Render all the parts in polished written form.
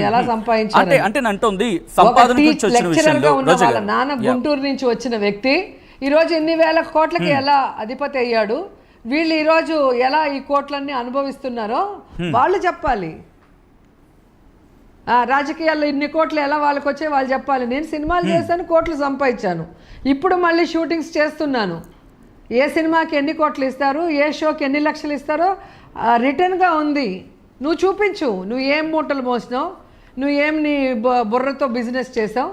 ఎలా సంపాదించారు అంటే అంటుంది సంపాదన గురించి వచ్చిన విషయంలో వాళ్ళ నాన్న గుంటూరు నుంచి వచ్చిన వ్యక్తి ఈ రోజు ఎన్ని వేల కోట్లకి ఎలా అధిపతి అయ్యాడు, వీళ్ళు ఈ రోజు ఎలా ఈ కోట్లన్నీ అనుభవిస్తున్నారో వాళ్ళు చెప్పాలి. రాజకీయాల్లో ఇన్ని కోట్లు ఎలా వాళ్ళకి వచ్చే వాళ్ళు చెప్పాలి. నేను సినిమాలు చేశాను, కోట్లు సంపాదించాను, ఇప్పుడు మళ్ళీ షూటింగ్స్ చేస్తున్నాను. ఏ సినిమాకి ఎన్ని కోట్లు ఇస్తారు, ఏ షోకి ఎన్ని లక్షలు ఇస్తారో రిటర్న్గా ఉంది. నువ్వు చూపించు, నువ్వు ఏం మూటలు మోసినావు, నువ్వు ఏం నీ బుర్రతో బిజినెస్ చేసావు,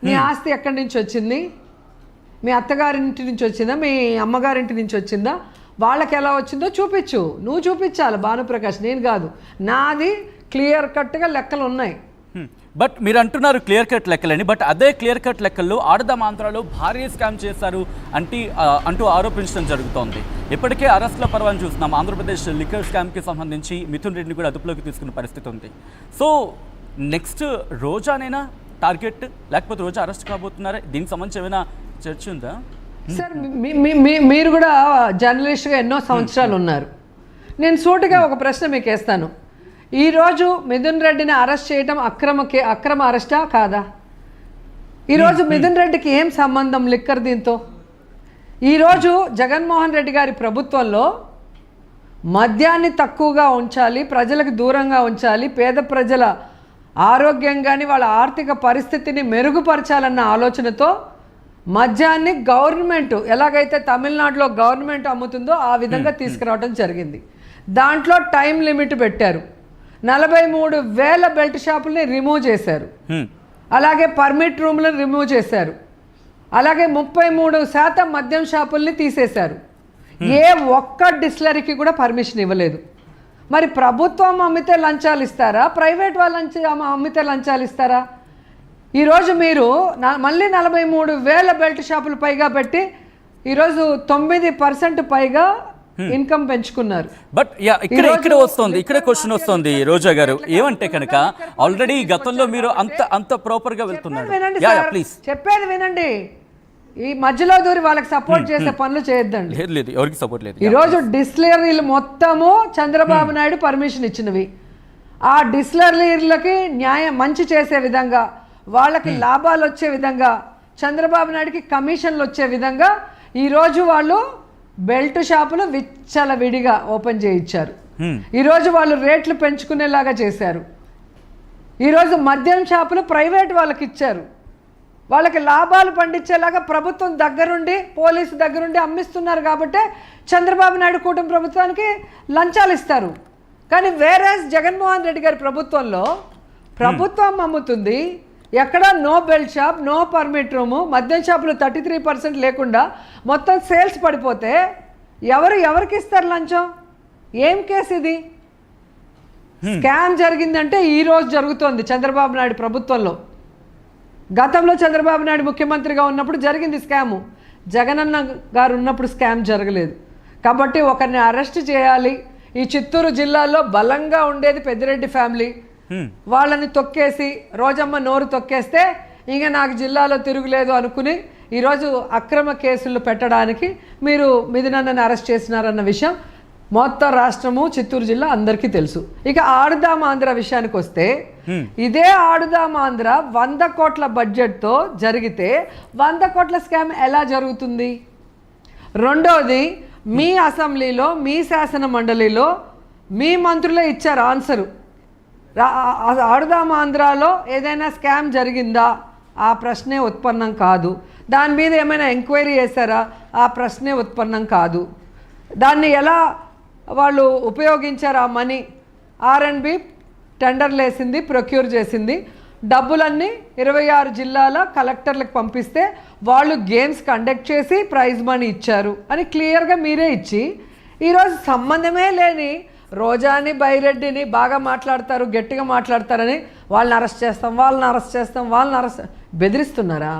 నీ ఆస్తి ఎక్కడి నుంచి వచ్చింది, మీ అత్తగారింటి నుంచి వచ్చిందా, మీ అమ్మగారింటి నుంచి వచ్చిందా, వాళ్ళకి ఎలా వచ్చిందో చూపించు. నువ్వు చూపించాలి భానుప్రకాష్, నేను కాదు. నాది క్లియర్ కట్గా లెక్కలు ఉన్నాయి. బట్ మీరు అంటున్నారు క్లియర్ కట్ లెక్కలని, బట్ అదే క్లియర్ కట్ లెక్కల్లో ఆడదాం ఆంధ్రాలో భారీ స్కామ్ చేశారు అంటూ ఆరోపించడం జరుగుతోంది. ఇప్పటికే అరెస్ట్ల పర్వాన్ని చూస్తున్నాం. ఆంధ్రప్రదేశ్ లిక్కర్ స్కామ్కి సంబంధించి మిథున్ రెడ్డిని కూడా అదుపులోకి తీసుకున్న పరిస్థితి ఉంది. సో నెక్స్ట్ రోజానేనా టార్గెట్, లేకపోతే రోజా అరెస్ట్ కాబోతున్నారా? దీనికి సంబంధించి ఏమైనా చర్చ ఉందా? సార్ మీరు కూడా జర్నలిస్ట్గా ఎన్నో సంవత్సరాలు ఉన్నారు. నేను సూటిగా ఒక ప్రశ్న మీకు వేస్తాను. ఈరోజు మిథున్ రెడ్డిని అరెస్ట్ చేయడం అక్రమ అరెస్టా కాదా? ఈరోజు మిథున్ రెడ్డికి ఏం సంబంధం లిక్కర్ దీంతో? ఈరోజు జగన్మోహన్ రెడ్డి గారి ప్రభుత్వంలో మద్యాన్ని తక్కువగా ఉంచాలి, ప్రజలకు దూరంగా ఉంచాలి, పేద ప్రజల ఆరోగ్యం కానీ వాళ్ళ ఆర్థిక పరిస్థితిని మెరుగుపరచాలన్న ఆలోచనతో మద్యాన్ని గవర్నమెంట్ ఎలాగైతే తమిళనాడులో గవర్నమెంట్ అమ్ముతుందో ఆ విధంగా తీసుకురావడం జరిగింది. దాంట్లో టైం లిమిట్ పెట్టారు. 43,000 బెల్ట్ షాపుల్ని రిమూవ్ చేశారు. అలాగే పర్మిట్ రూమ్లను రిమూవ్ చేశారు. అలాగే 33% మద్యం షాపుల్ని తీసేశారు. ఏ ఒక్క డిస్టిలరీకి కూడా పర్మిషన్ ఇవ్వలేదు. మరి ప్రభుత్వం అమ్మితే లంచాలు ఇస్తారా, ప్రైవేట్ వాళ్ళు అమ్మితే లంచాలు ఇస్తారా? ఈరోజు మీరు మళ్ళీ 43,000 బెల్ట్ షాపులు పైగా పెట్టి ఈరోజు 9% పైగా ఇన్కమ్ పెంచుకున్నారు. బట్ ఇక్కడ క్వశ్చన్ వస్తుంది రోజా గారు, ఏమంటే కనుక ఆల్రెడీ గతంలో మీరు అంత ప్రాపర్ గా వెళ్తున్నారు. చెప్పేది వినండి, ఈ మధ్యలో దూరి వాళ్ళకి సపోర్ట్ చేసే పనులు చేయొద్దండి. లేదు, ఎవరికి సపోర్ట్ లేదు. ఈరోజు డిస్టిలరీలు మొత్తము చంద్రబాబు నాయుడు పర్మిషన్ ఇచ్చినవి. ఆ డిస్టిలరీలకి మంచి చేసే విధంగా, వాళ్ళకి లాభాలు వచ్చే విధంగా, చంద్రబాబు నాయుడికి కమిషన్లు వచ్చే విధంగా ఈరోజు వాళ్ళు బెల్ట్ షాపులు విచ్చలవిడిగా ఓపెన్ చేయించారు. ఈరోజు వాళ్ళు రేట్లు పెంచుకునేలాగా చేశారు. ఈరోజు మద్యం షాపులు ప్రైవేట్ వాళ్ళకి ఇచ్చారు. వాళ్ళకి లాభాలు పండించేలాగా ప్రభుత్వం దగ్గరుండి, పోలీసు దగ్గరుండి అమ్మిస్తున్నారు. కాబట్టి చంద్రబాబు నాయుడు కూటమి ప్రభుత్వానికి లంచాలు ఇస్తారు. కానీ వేరే జగన్మోహన్ రెడ్డి గారి ప్రభుత్వంలో ప్రభుత్వం అమ్ముతుంది, ఎక్కడ no belt shop, no permit room, మద్యం షాపులు 33% లేకుండా మొత్తం సేల్స్ పడిపోతే ఎవరికి ఇస్తారు లంచం? ఏం కేసు ఇది? స్కామ్ జరిగిందంటే ఈరోజు జరుగుతోంది చంద్రబాబు నాయుడు ప్రభుత్వంలో. గతంలో చంద్రబాబు నాయుడు ముఖ్యమంత్రిగా ఉన్నప్పుడు జరిగింది స్కాము. జగనన్న గారు ఉన్నప్పుడు స్కామ్ జరగలేదు. కాబట్టి ఒకరిని అరెస్ట్ చేయాలి. ఈ చిత్తూరు జిల్లాలో బలంగా ఉండేది పెద్దిరెడ్డి ఫ్యామిలీ. వాళ్ళని తొక్కేసి, రోజమ్మ నోరు తొక్కేస్తే ఇంకా నాకు జిల్లాలో తిరుగులేదు అనుకుని ఈరోజు అక్రమ కేసులు పెట్టడానికి మీరు మిథునన్నని అరెస్ట్ చేసినారన్న విషయం మొత్తం రాష్ట్రము, చిత్తూరు జిల్లా అందరికీ తెలుసు. ఇక ఆడుదాం ఆంధ్ర విషయానికి వస్తే, ఇదే ఆడుదాం ఆంధ్ర 100 కోట్ల బడ్జెట్తో జరిగితే 100 కోట్ల స్కామ్ ఎలా జరుగుతుంది? రెండోది, మీ అసెంబ్లీలో, మీ శాసన మండలిలో మీ మంత్రులే ఇచ్చారు ఆన్సరు. ఆడుదాం ఆంధ్రాలో ఏదైనా స్కామ్ జరిగిందా? ఆ ప్రశ్నే ఉత్పన్నం కాదు. దాని మీద ఏమైనా ఎంక్వైరీ చేశారా? ఆ ప్రశ్నే ఉత్పన్నం కాదు. దాన్ని ఎలా వాళ్ళు ఉపయోగించారు? ఆ మనీ R&B టెండర్లు వేసింది, ప్రొక్యూర్ చేసింది, డబ్బులన్నీ 26 జిల్లాల కలెక్టర్లకు పంపిస్తే వాళ్ళు గేమ్స్ కండక్ట్ చేసి ప్రైజ్ మనీ ఇచ్చారు అని క్లియర్గా మీరే ఇచ్చి, ఈరోజు సంబంధమే లేని రోజాని, బైరెడ్డిని బాగా మాట్లాడతారు, గట్టిగా మాట్లాడతారని వాళ్ళని అరెస్ట్ చేస్తాం బెదిరిస్తున్నారా?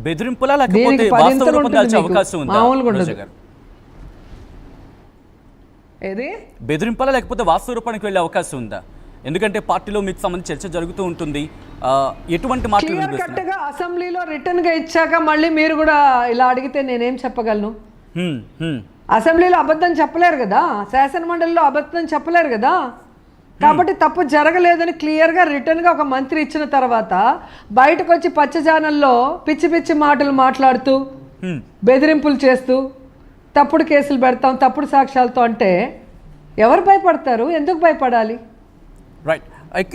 బెదిరింపులా లేకపోతే వాస్తవ రూపం దాల్చే అవకాశం ఉందా? మామూలుగా ఉండదు. ఏది బెదిరింపులా లేకపోతే వాస్తవ రూపానికి వెళ్ళే అవకాశం ఉందా? ఎందుకంటే పార్టీలో మీకు సంబంధించి చర్చ జరుగుతూ ఉంటుంది. ఎటువంటి మాటలు కరెక్ట్గా అసెంబ్లీలో రిటర్న్ గా ఇచ్చాక మళ్ళీ మీరు కూడా ఇలా అడిగితే నేనేం చెప్పగలను? అసెంబ్లీలో అబద్ధం చెప్పలేరు కదా, శాసన మండలిలో అబద్ధం చెప్పలేరు కదా. కాబట్టి తప్పు జరగలేదని క్లియర్గా రిటర్న్గా ఒక మంత్రి ఇచ్చిన తర్వాత బయటకు వచ్చి పచ్చజానంలో పిచ్చి పిచ్చి మాటలు మాట్లాడుతూ బెదిరింపులు చేస్తూ తప్పుడు కేసులు పెడతాం తప్పుడు సాక్ష్యాలతో అంటే ఎవరు భయపడతారు? ఎందుకు భయపడాలి? రైట్.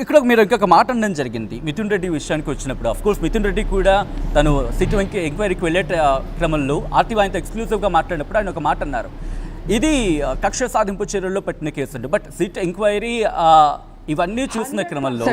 ఇక్కడ మీరు ఇంకొక మాట అనడం జరిగింది మిథున్ రెడ్డి విషయానికి వచ్చినప్పుడు. ఆఫ్ కోర్స్ మిథున్ రెడ్డి కూడా తను సిట్ ఎంక్వైరీకి వెళ్ళే క్రమంలో ఆర్టీవీ ఆయనతో ఎక్స్క్లూజివ్గా మాట్లాడినప్పుడు ఆయన ఒక మాట అన్నారు, ఇది కక్ష సాధింపు చర్యల్లో పెట్టిన కేసు. బట్ సిట్ ఎంక్వైరీ ఇవన్నీ చూసిన క్రమంలో